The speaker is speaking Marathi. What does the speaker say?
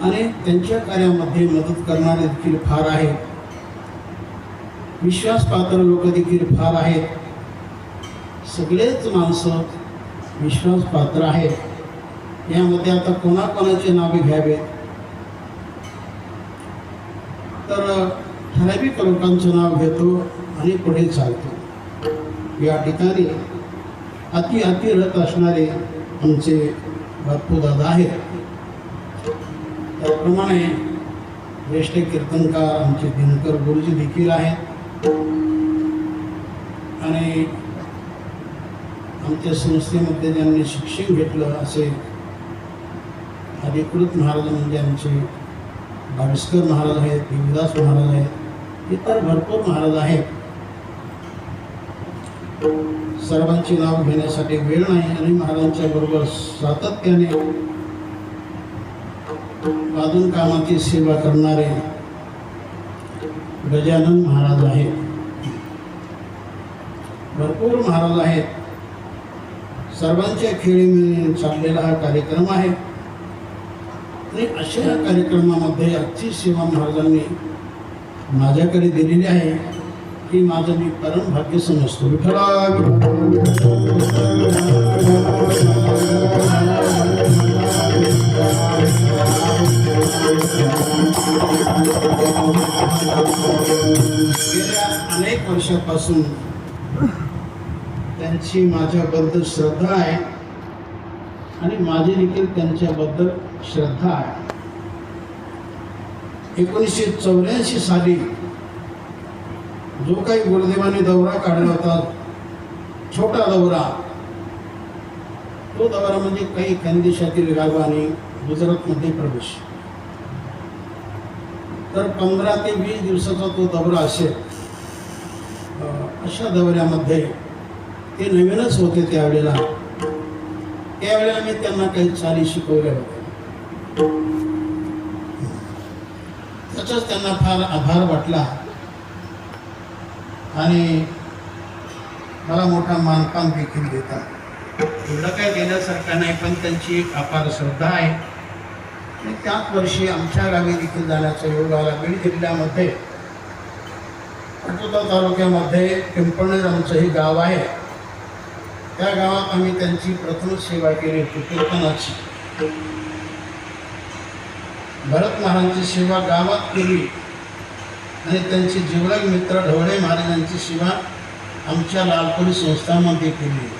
आणि त्यांच्या कार्यामध्ये मदत करणारे देखील फार आहेत, विश्वासपात्र लोक देखील फार आहेत. सगळेच माणसं विश्वासपात्र आहेत. यामध्ये आता कोणाकोणाची नावे घ्यावेत तर ठराविक लोकांचं नाव घेतो आणि पुढे चालतो. या ठिकाणी अति रथ असणारे आमचे बापू दादा आहेत. त्याप्रमाणे ज्येष्ठ कीर्तनकार आमचे दिनकर गुरुजी देखील आहेत आणि आमच्या संस्थेमध्ये ज्यांनी शिक्षण घेतलं असे अधिकृत महाराज म्हणजे आमचे भाविस्कर महाराज आहेत, देवीदास महाराज आहेत, इतर भरपूर महाराज आहेत. सर्वांची नाव घेण्यासाठी वेळ नाही आणि महाराजांच्या बरोबर सातत्याने वादन कामाची सेवा करणारे गजानन महाराज आहेत. भरपूर महाराज आहेत. सर्वांच्या खेळीने चाललेला हा कार्यक्रम आहे आणि अशा या कार्यक्रमामध्ये आजची सेवा महाराजांनी माझ्याकडे दिलेली आहे की माझं मी परम भाग्य समजतो. गेल्या अनेक वर्षापासून त्यांची माझ्याबद्दल श्रद्धा आहे आणि माझी देखील त्यांच्याबद्दल श्रद्धा आहे. 1984 साली जो काही गुरुदेवांनी दौरा काढला होता, छोटा दौरा, तो दौरा म्हणजे काही खानदेशातील गावांनी गुजरातमध्ये प्रवेश. तर 15 ते 20 दिवसाचा तो दौरा असेल. अशा दौऱ्यामध्ये ते नवीनच होते त्यावेळेला मी त्यांना काही चाली शिकवल्या होत्या. त्याचाच त्यांना फार आभार वाटला आणि मला मोठा मानपान देखील देतात. एवढं काय देण्यासारखं नाही, पण त्यांची एक अपार श्रद्धा आहे. आणि त्याच वर्षी आमच्या गावी देखील जाण्याचा योग आला. बीड जिल्ह्यामध्ये अकोला तालुक्यामध्ये पिंपळनेर आमचं हे गाव आहे. त्या गावात आम्ही त्यांची प्रथम सेवा केली होती कीर्तनाची. भरत महाराजांची सेवा गावात केली आणि त्यांचे जिवलग मित्र ढवळे महाराजांची सेवा आमच्या लालपुरी संस्थांमध्ये केली होती.